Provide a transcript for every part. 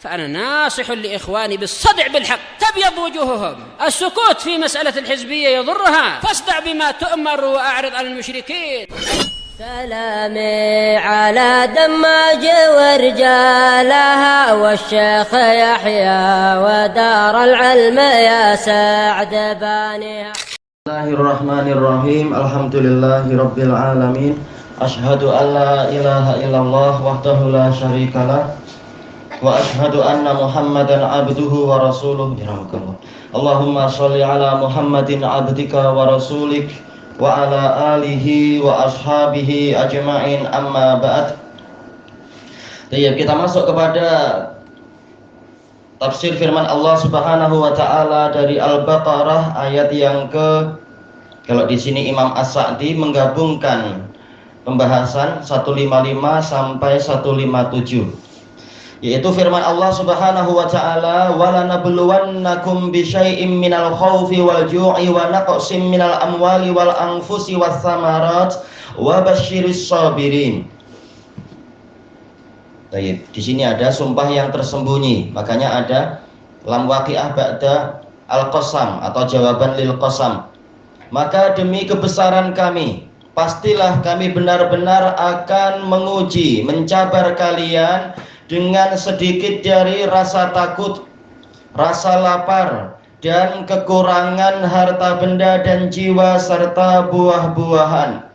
فأنا ناصح لإخواني بالصدع بالحق تبيض وجوههم. السكوت في مسألة الحزبية يضرها، فاصدع بما تؤمر وأعرض عن المشركين. سلامي على دماج ورجالها والشيخ يحيى ودار العلم يا سعد بانيها. Bismillahirrahmanirrahim. Alhamdulillahi rabbil alamin. Asyhadu an la ilaha illallah wahdahu la syarikalah wa asyhadu anna Muhammadan abduhu wa rasuluh. Allahumma sholli ala Muhammadin abdika wa rasulik wa ala alihi wa ashabihi ajma'in, amma ba'd. Kita masuk kepada tafsir firman Allah Subhanahu wa taala dari Al-Baqarah ayat yang kalau di sini Imam As-Sa'di menggabungkan pembahasan 155 sampai 157, yaitu firman Allah Subhanahu wa taala, walanabluwannakum bisyai'im minal khaufi wal ju'i wa naqsim minal amwali wal anfusi was samarat wa basyiris sabirin. Baik, di sini ada sumpah yang tersembunyi, makanya ada lam waqi'ah ba'da al-qasam atau jawaban lil qasam. Maka demi kebesaran kami, pastilah kami benar-benar akan menguji, mencabar kalian dengan sedikit dari rasa takut, rasa lapar, dan kekurangan harta benda dan jiwa serta buah-buahan.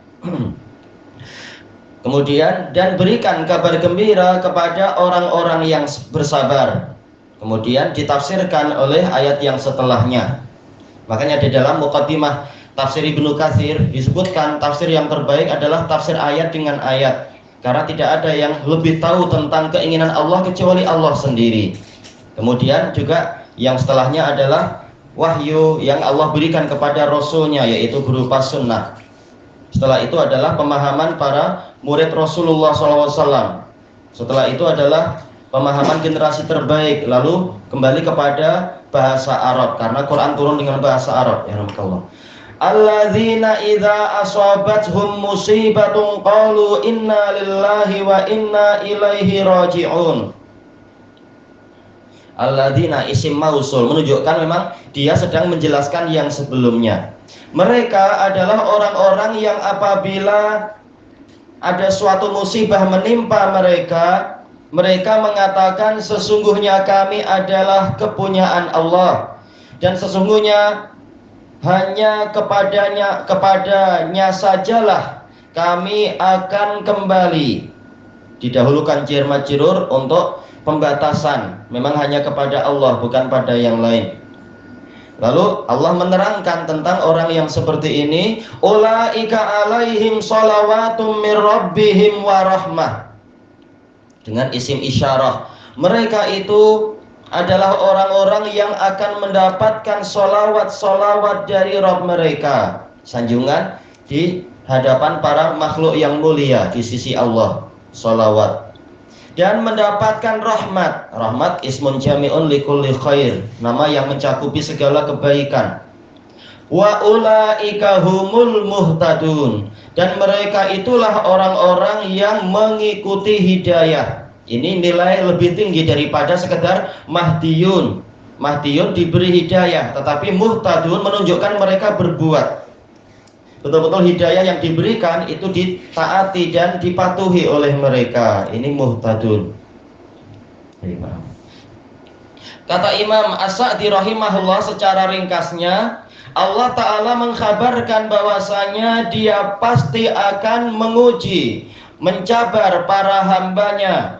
Kemudian, dan berikan kabar gembira kepada orang-orang yang bersabar. Kemudian ditafsirkan oleh ayat yang setelahnya. Makanya di dalam muqaddimah tafsir Ibnu Katsir disebutkan tafsir yang terbaik adalah tafsir ayat dengan ayat, karena tidak ada yang lebih tahu tentang keinginan Allah kecuali Allah sendiri. Kemudian juga yang setelahnya adalah wahyu yang Allah berikan kepada Rasulnya, yaitu berupa sunnah. Setelah itu adalah pemahaman para murid Rasulullah SAW. Setelah itu adalah pemahaman generasi terbaik. Lalu kembali kepada bahasa Arab, karena Quran turun dengan bahasa Arab. Ya Rabbullah. Alladzina idza asabathum musibatun qalu inna lillahi wa inna ilaihi raji'un. Alladzina isim mausul menunjukkan memang dia sedang menjelaskan yang sebelumnya. Mereka adalah orang-orang yang apabila ada suatu musibah menimpa mereka, mereka mengatakan sesungguhnya kami adalah kepunyaan Allah dan sesungguhnya hanya kepadanya sajalah kami akan kembali. Didahulukan jar majrur untuk pembatasan, memang hanya kepada Allah, bukan pada yang lain. Lalu Allah menerangkan tentang orang yang seperti ini, ulaika alaihim shalawatum mir rabbihim wa rahmah, dengan isim isyarah. Mereka itu adalah orang-orang yang akan mendapatkan solawat dari Rabb mereka, sanjungan di hadapan para makhluk yang mulia di sisi Allah, solawat, dan mendapatkan rahmat. Rahmat ismun jami'un likulli khair, nama yang mencakupi segala kebaikan. Wa ulaika humul muhtadun, dan mereka itulah orang-orang yang mengikuti hidayah. Ini nilai lebih tinggi daripada sekedar mahdiyun. Mahdiyun diberi hidayah, tetapi muhtadun menunjukkan mereka berbuat. Betul-betul hidayah yang diberikan itu ditaati dan dipatuhi oleh mereka. Ini muhtadun. Kata Imam As-Sa'di rahimahullah secara ringkasnya, Allah Ta'ala mengkhabarkan bahwasanya dia pasti akan menguji, mencabar para hambanya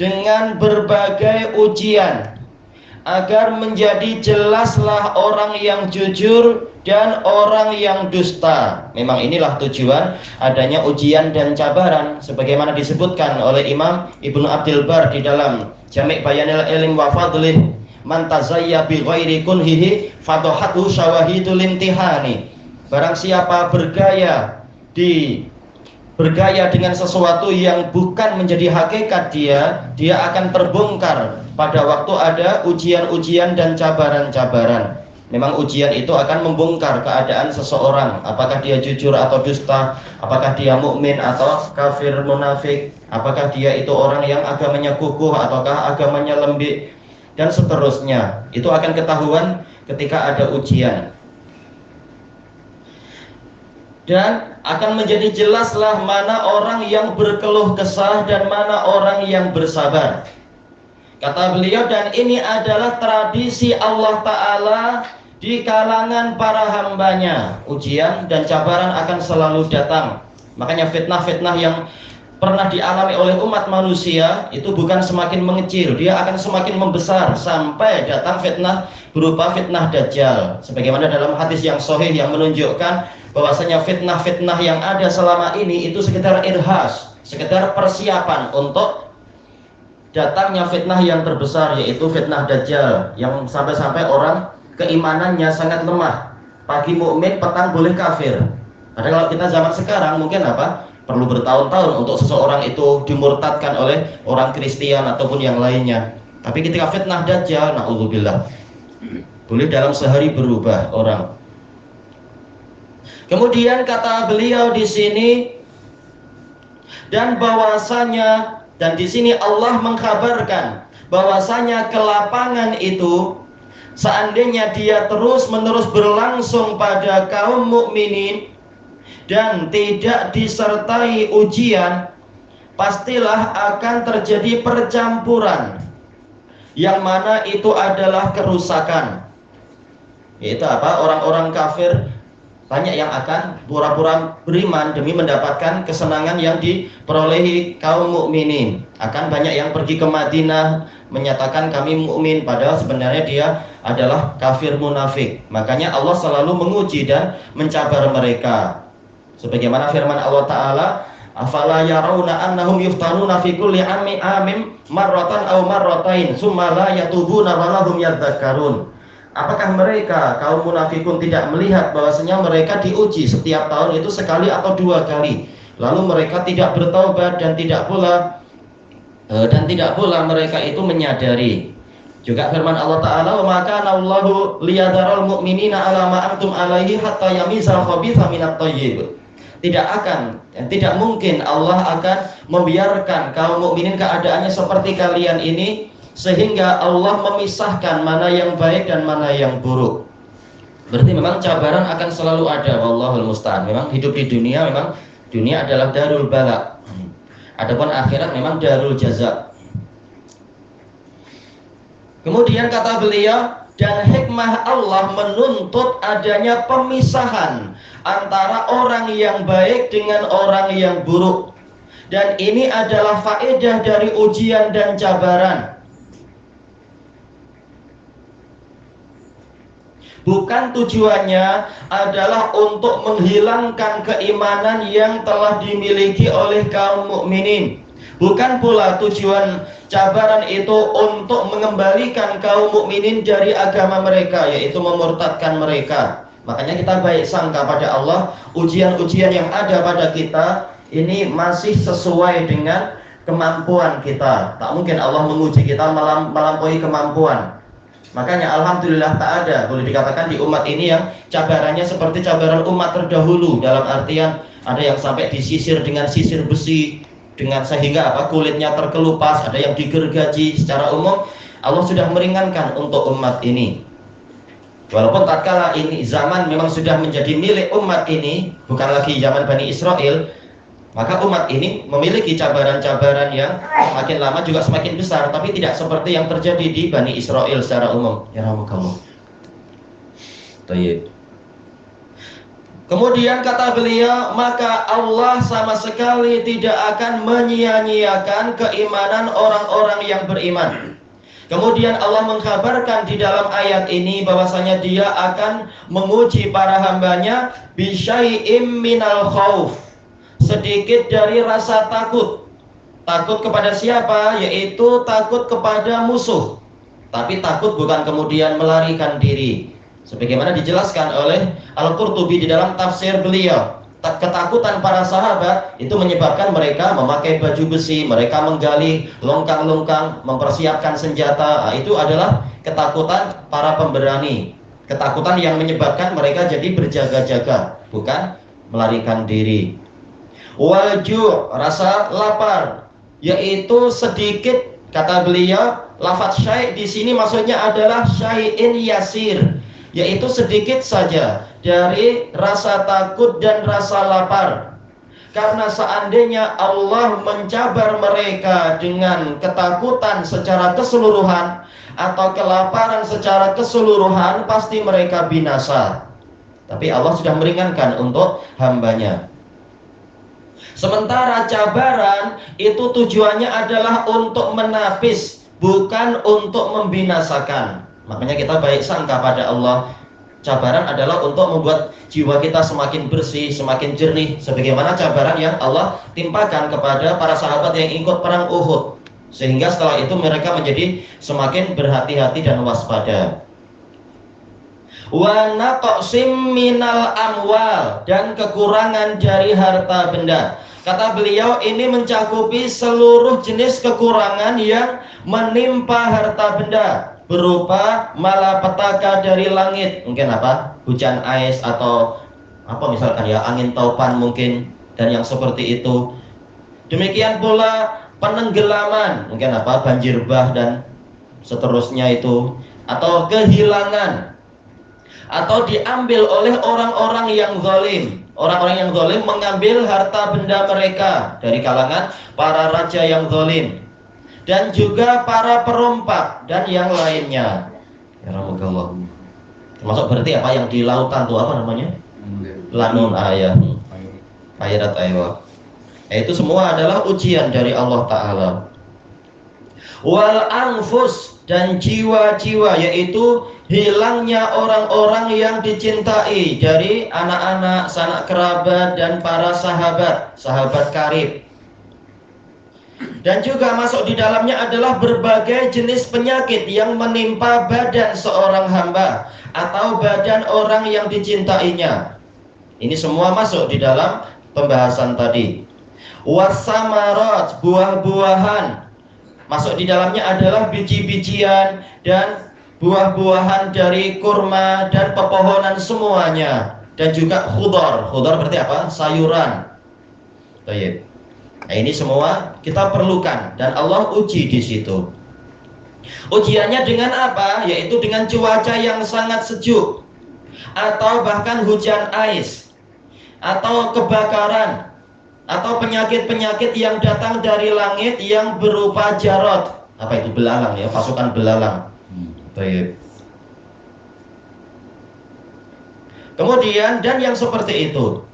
dengan berbagai ujian, agar menjadi jelaslah orang yang jujur dan orang yang dusta. Memang inilah tujuan adanya ujian dan cabaran, sebagaimana disebutkan oleh Imam Ibnu Abdul Bar di dalam Jami' Bayanil Ilm wa Fadlih, man tazayya bi ghairi kunhihi fadhahatu syawahidul imtihani. Barang siapa bergaya dengan sesuatu yang bukan menjadi hakikat dia akan terbongkar pada waktu ada ujian-ujian dan cabaran-cabaran. Memang ujian itu akan membongkar keadaan seseorang, apakah dia jujur atau dusta, apakah dia mukmin atau kafir munafik, apakah dia itu orang yang agamanya kukuh ataukah agamanya lembik, dan seterusnya. Itu akan ketahuan ketika ada ujian. Dan akan menjadi jelaslah mana orang yang berkeluh kesah dan mana orang yang bersabar. Kata beliau, dan ini adalah tradisi Allah Ta'ala di kalangan para hambanya. Ujian dan cabaran akan selalu datang. Makanya fitnah-fitnah yang pernah dialami oleh umat manusia itu bukan semakin mengecil, dia akan semakin membesar sampai datang fitnah berupa fitnah Dajjal. Sebagaimana dalam hadis yang sahih yang menunjukkan bahwasanya fitnah-fitnah yang ada selama ini itu sekedar irhas, sekedar persiapan untuk datangnya fitnah yang terbesar, yaitu fitnah Dajjal, yang sampai-sampai orang keimanannya sangat lemah. Pagi mukmin, petang boleh kafir. Padahal kalau kita zaman sekarang mungkin apa? Perlu bertahun-tahun untuk seseorang itu dimurtadkan oleh orang Kristen ataupun yang lainnya. Tapi ketika fitnah Dajjal, na'udzubillah, boleh dalam sehari berubah orang. Kemudian kata beliau di sini, dan bahwasanya, dan di sini Allah mengkabarkan bahwasanya kelapangan itu seandainya dia terus-menerus berlangsung pada kaum mukminin dan tidak disertai ujian, pastilah akan terjadi percampuran, yang mana itu adalah kerusakan. Yaitu apa? Orang-orang kafir banyak yang akan pura-pura beriman demi mendapatkan kesenangan yang diperolehi kaum mukminin. Akan banyak yang pergi ke Madinah menyatakan kami mukmin, padahal sebenarnya dia adalah kafir munafik. Makanya Allah selalu menguji dan mencabar mereka. Sebagaimana firman Allah Ta'ala, afala yarawna annahum yuftaruna fi kulli amin marratan aw marratain summa la yatubuna wa lahum yadzakkarun. Apakah mereka kaum munafikun tidak melihat bahwasanya mereka diuji setiap tahun itu sekali atau dua kali, lalu mereka tidak bertaubat dan tidak pula mereka itu menyadari. Juga firman Allah Ta'ala, wa maka Allahu liyadharal mu'minina ala ma antum alaihi hatta yamizal khabitha minat thayyib. Tidak mungkin Allah akan membiarkan kaum mukminin keadaannya seperti kalian ini, sehingga Allah memisahkan mana yang baik dan mana yang buruk. Berarti memang cabaran akan selalu ada, wallahul musta'an. Memang hidup di dunia, memang dunia adalah darul bala. Adapun akhirat memang darul jaza. Kemudian kata beliau, dan hikmah Allah menuntut adanya pemisahan antara orang yang baik dengan orang yang buruk. Dan ini adalah faedah dari ujian dan cabaran. Bukan tujuannya adalah untuk menghilangkan keimanan yang telah dimiliki oleh kaum mukminin. Bukan pula tujuan cabaran itu untuk mengembalikan kaum mukminin dari agama mereka, yaitu memurtadkan mereka. Makanya kita baik sangka pada Allah, ujian-ujian yang ada pada kita ini masih sesuai dengan kemampuan kita. Tak mungkin Allah menguji kita melampaui kemampuan. Makanya alhamdulillah tak ada, boleh dikatakan di umat ini yang cabarannya seperti cabaran umat terdahulu, dalam artian ada yang sampai disisir dengan sisir besi, dengan sehingga kulitnya terkelupas, ada yang digergaji. Secara umum Allah sudah meringankan untuk umat ini. Walaupun tatkala ini zaman memang sudah menjadi milik umat ini, bukan lagi zaman Bani Israel, maka umat ini memiliki cabaran-cabaran yang makin lama juga semakin besar, tapi tidak seperti yang terjadi di Bani Israel secara umum. Ya rahmukallah. Baik. Kemudian kata beliau, maka Allah sama sekali tidak akan menyia-nyiakan keimanan orang-orang yang beriman. Kemudian Allah mengkabarkan di dalam ayat ini bahwasanya Dia akan menguji para hambanya bisyai'im minal khauf, sedikit dari rasa takut. Takut kepada siapa? Yaitu takut kepada musuh. Tapi takut bukan kemudian melarikan diri. Sebagaimana dijelaskan oleh Al-Qurtubi di dalam tafsir beliau, ketakutan para sahabat itu menyebabkan mereka memakai baju besi, mereka menggali longkang-longkang, mempersiapkan senjata. Itu adalah ketakutan para pemberani. Ketakutan yang menyebabkan mereka jadi berjaga-jaga, bukan melarikan diri. Wal ju', rasa lapar, yaitu sedikit, kata beliau, lafaz syai' di sini maksudnya adalah syai'in yasir, yaitu sedikit saja dari rasa takut dan rasa lapar. Karena seandainya Allah mencabar mereka dengan ketakutan secara keseluruhan atau kelaparan secara keseluruhan, pasti mereka binasa. Tapi Allah sudah meringankan untuk hambanya. Sementara cabaran itu tujuannya adalah untuk menapis, bukan untuk membinasakan. Makanya kita baik sangka pada Allah. Cabaran adalah untuk membuat jiwa kita semakin bersih, semakin jernih, sebagaimana cabaran yang Allah timpakan kepada para sahabat yang ikut perang Uhud, sehingga setelah itu mereka menjadi semakin berhati-hati dan waspada. Wa naqsim minal amwal, dan kekurangan dari harta benda. Kata beliau, ini mencakupi seluruh jenis kekurangan yang menimpa harta benda, berupa malapetaka dari langit, mungkin apa? Hujan ais atau apa misalkan ya, angin topan mungkin, dan yang seperti itu. Demikian pula penenggelaman, mungkin apa? Banjir bah dan seterusnya itu, atau kehilangan, atau diambil oleh orang-orang yang zalim. Orang-orang yang zalim mengambil harta benda mereka dari kalangan para raja yang zalim, dan juga para perompak dan yang lainnya. Ya rahmatullah. Termasuk berarti apa yang di lautan tuh, apa namanya? Lanun ayah. Khairat aywa. Itu semua adalah ujian dari Allah Ta'ala. Wal anfus, dan jiwa-jiwa, yaitu hilangnya orang-orang yang dicintai dari anak-anak, sanak kerabat, dan para sahabat, sahabat karib. Dan juga masuk di dalamnya adalah berbagai jenis penyakit yang menimpa badan seorang hamba atau badan orang yang dicintainya. Ini semua masuk di dalam pembahasan tadi. Wasamarat, buah-buahan, masuk di dalamnya adalah biji-bijian dan buah-buahan dari kurma dan pepohonan semuanya. Dan juga khudar. Khudar berarti apa? Sayuran. Baik. Nah, ini semua kita perlukan dan Allah uji di situ. Ujiannya dengan apa? Yaitu dengan cuaca yang sangat sejuk, atau bahkan hujan ais, atau kebakaran, atau penyakit-penyakit yang datang dari langit yang berupa jarot. Apa itu? Belalang ya, pasukan belalang. Baik. Kemudian dan yang seperti itu,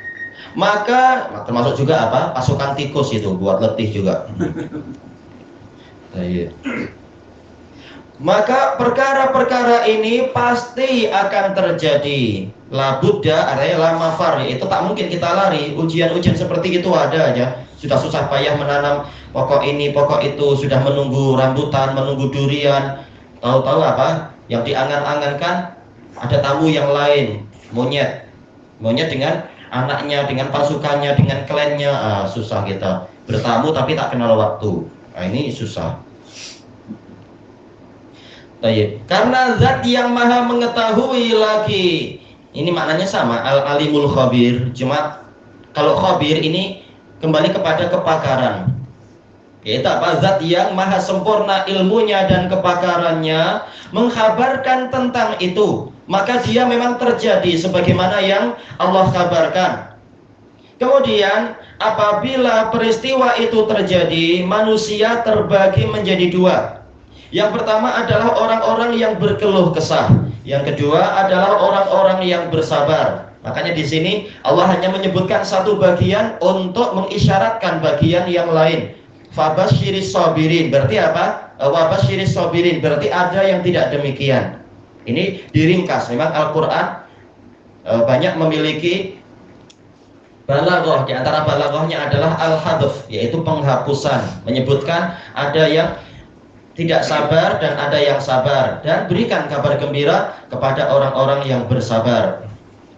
maka termasuk juga apa? Pasukan tikus itu buat letih juga. Baik. Maka perkara-perkara ini pasti akan terjadi. La budda, artinya la mafar, itu tak mungkin kita lari. Ujian-ujian seperti itu ada aja. Sudah susah payah menanam pokok ini, pokok itu, sudah menunggu rambutan, menunggu durian. Tahu-tahu apa? Yang diangan-angankan ada tamu yang lain, monyet. Monyet dengan anaknya, dengan pasukannya, dengan klannya. Susah kita bertamu tapi tak kenal waktu. Ini susah. Baik. Karena zat yang maha mengetahui lagi. Ini maknanya sama, al-alimul khabir. Cuma kalau khabir ini kembali kepada kepakaran. Yaitu apa? Zat yang maha sempurna ilmunya dan kepakarannya mengkhabarkan tentang itu. Maka dia memang terjadi sebagaimana yang Allah kabarkan. Kemudian apabila peristiwa itu terjadi, manusia terbagi menjadi dua. Yang pertama adalah orang-orang yang berkeluh kesah. Yang kedua adalah orang-orang yang bersabar. Makanya di sini Allah hanya menyebutkan satu bagian untuk mengisyaratkan bagian yang lain. Fabasyiris sabirin, berarti apa? Wabasyiris sabirin, berarti ada yang tidak demikian. Ini diringkas. Memang Al-Quran banyak memiliki balaghah. Di antara balaghahnya adalah al-hadf, yaitu penghapusan. Menyebutkan ada yang tidak sabar dan ada yang sabar, dan berikan kabar gembira kepada orang-orang yang bersabar.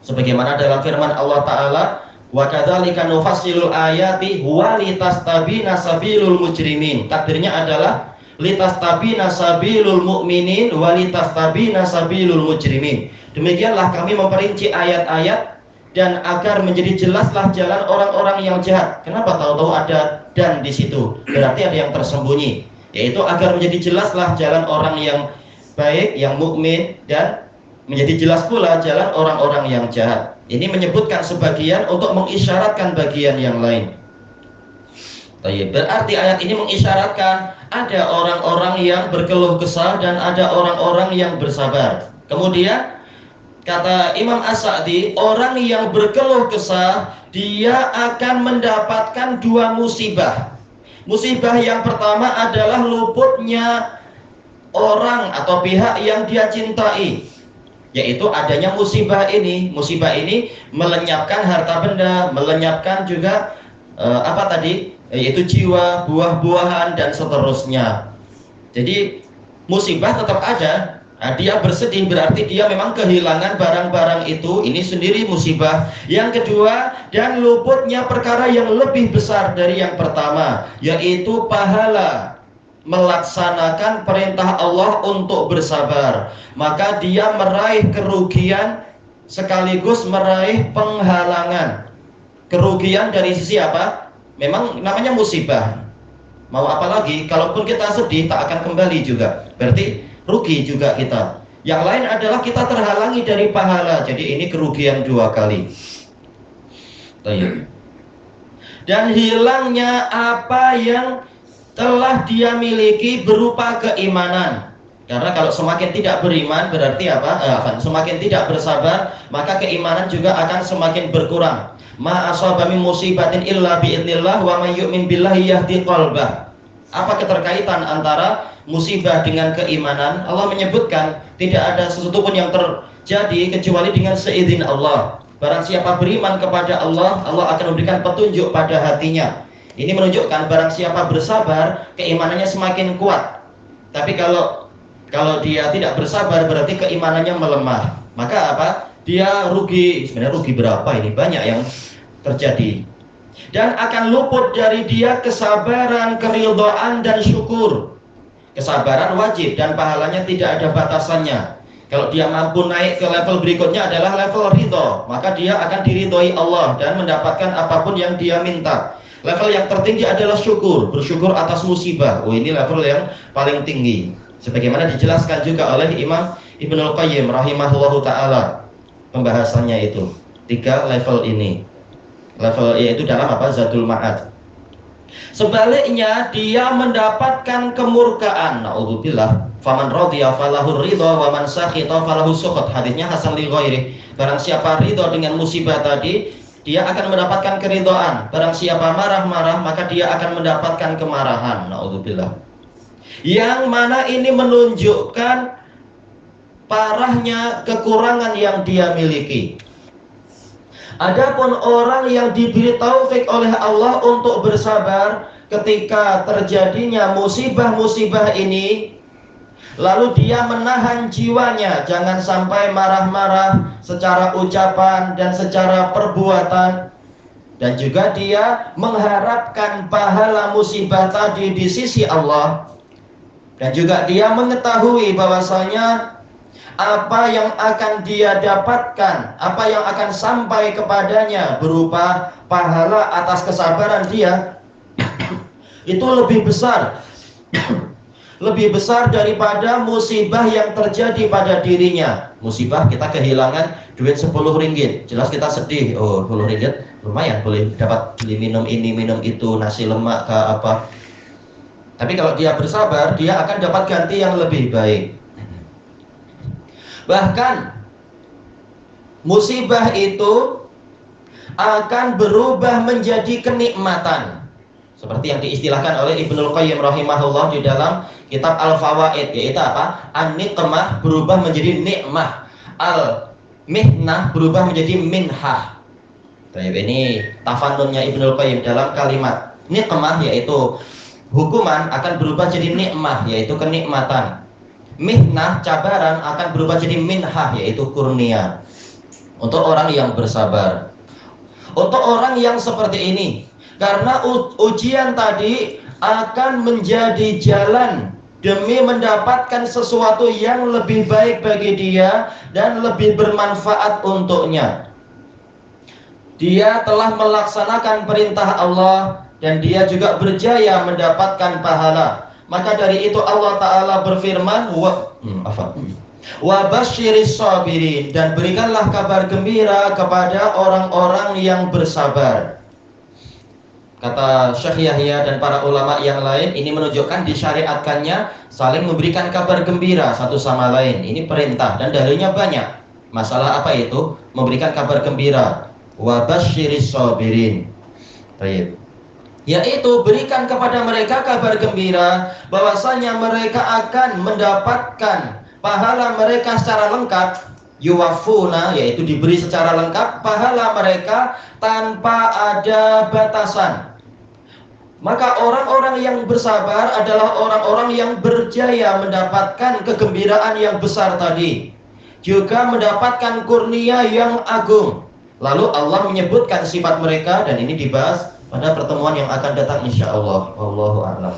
Sebagaimana dalam firman Allah Ta'ala, wa kadzalika nufassilul ayati wa litastabina sabilul mujrimin. Takdirnya adalah litastabina sabilul mu'minin wa litastabina sabilul mujrimin. Demikianlah kami memperinci ayat-ayat dan agar menjadi jelaslah jalan orang-orang yang jahat. Kenapa tahu-tahu ada dan di situ? Berarti ada yang tersembunyi, yaitu agar menjadi jelaslah jalan orang yang baik, yang mukmin, dan menjadi jelas pula jalan orang-orang yang jahat. Ini menyebutkan sebagian untuk mengisyaratkan bagian yang lain. Berarti ayat ini mengisyaratkan ada orang-orang yang berkeluh kesah dan ada orang-orang yang bersabar. Kemudian kata Imam As-Sa'di, orang yang berkeluh kesah dia akan mendapatkan dua musibah. Musibah yang pertama adalah luputnya orang atau pihak yang dia cintai, yaitu adanya musibah ini. Musibah ini melenyapkan harta benda, melenyapkan juga yaitu jiwa, buah-buahan, dan seterusnya. Jadi musibah tetap ada. Nah, dia bersedih berarti dia memang kehilangan barang-barang itu. Ini sendiri musibah. Yang kedua, dan luputnya perkara yang lebih besar dari yang pertama, yaitu pahala melaksanakan perintah Allah untuk bersabar. Maka dia meraih kerugian sekaligus meraih penghalangan. Kerugian dari sisi apa? Memang namanya musibah. Mau apa lagi? Kalaupun kita sedih tak akan kembali juga. Berarti rugi juga kita. Yang lain adalah kita terhalangi dari pahala. Jadi ini kerugian dua kali. Dan hilangnya apa yang telah dia miliki berupa keimanan. Karena kalau semakin tidak beriman berarti apa? Semakin tidak bersabar, maka keimanan juga akan semakin berkurang. Ma asaba min musibatin illa biidznillah wa may yu'min billahi yahdi qalbah. Apa keterkaitan antara musibah dengan keimanan? Allah menyebutkan tidak ada sesuatu pun yang terjadi kecuali dengan seizin Allah. Barang siapa beriman kepada Allah, Allah akan memberikan petunjuk pada hatinya. Ini menunjukkan barang siapa bersabar, keimanannya semakin kuat. Tapi kalau dia tidak bersabar berarti keimanannya melemah. Maka apa? Dia rugi. Sebenarnya rugi berapa ini? Banyak yang terjadi. Dan akan luput dari dia kesabaran, keridhaan, dan syukur. Kesabaran wajib dan pahalanya tidak ada batasannya. Kalau dia mampu naik ke level berikutnya adalah level ridho, maka dia akan diridhoi Allah dan mendapatkan apapun yang dia minta. Level yang tertinggi adalah syukur, bersyukur atas musibah. Ini level yang paling tinggi. Sebagaimana dijelaskan juga oleh Imam Ibnul Qayyim rahimahullahu ta'ala. Pembahasannya itu 3 level ini. Level yaitu dalam Zadul Ma'ad. Sebaliknya dia mendapatkan kemurkaan. Naudzubillah. Faman radiya falahu ridha wa man sakhita falahu sukhut. Hadisnya hasan li ghairi. Barang siapa ridha dengan musibah tadi, dia akan mendapatkan keridhaan. Barang siapa marah-marah, maka dia akan mendapatkan kemarahan. Naudzubillah. Yang mana ini menunjukkan parahnya kekurangan yang dia miliki. Adapun orang yang diberi taufik oleh Allah untuk bersabar ketika terjadinya musibah-musibah ini, lalu dia menahan jiwanya, jangan sampai marah-marah secara ucapan dan secara perbuatan, dan juga dia mengharapkan pahala musibah tadi di sisi Allah, dan juga dia mengetahui bahwasanya apa yang akan dia dapatkan, apa yang akan sampai kepadanya berupa pahala atas kesabaran dia itu lebih besar lebih besar daripada musibah yang terjadi pada dirinya. Musibah kita kehilangan duit 10 ringgit, jelas kita sedih. 10 ringgit lumayan, boleh dapat beli minum ini, minum itu, nasi lemak ke apa. Tapi kalau dia bersabar, dia akan dapat ganti yang lebih baik. Bahkan musibah itu akan berubah menjadi kenikmatan, seperti yang diistilahkan oleh Ibnul Qayyim rahimahullah di dalam kitab Al-Fawaid, yaitu apa? An-niqmah berubah menjadi nikmah, al-mihnah berubah menjadi minhah. Ini tafannunnya Ibnul Qayyim dalam kalimat niqmah, yaitu hukuman, akan berubah jadi nikmah, yaitu kenikmatan. Mihnah, cabaran, akan berubah jadi minhah, yaitu kurnia. Untuk orang yang bersabar, untuk orang yang seperti ini, karena ujian tadi akan menjadi jalan demi mendapatkan sesuatu yang lebih baik bagi dia dan lebih bermanfaat untuknya. Dia telah melaksanakan perintah Allah dan dia juga berjaya mendapatkan pahala. Maka dari itu Allah Ta'ala berfirman, wa basyiris sabirin, dan berikanlah kabar gembira kepada orang-orang yang bersabar. Kata Syekh Yahya dan para ulama yang lain, ini menunjukkan disyariatkannya saling memberikan kabar gembira satu sama lain. Ini perintah dan dalilnya banyak. Masalah apa itu? Memberikan kabar gembira. Wa basyiris sabirin. Baik. Yaitu berikan kepada mereka kabar gembira bahwasanya mereka akan mendapatkan pahala mereka secara lengkap, yuwafuna, yaitu diberi secara lengkap pahala mereka tanpa ada batasan. Maka orang-orang yang bersabar adalah orang-orang yang berjaya mendapatkan kegembiraan yang besar tadi, juga mendapatkan kurnia yang agung. Lalu Allah menyebutkan sifat mereka dan ini dibahas pada pertemuan yang akan datang insyaallah. Wallahu a'lam.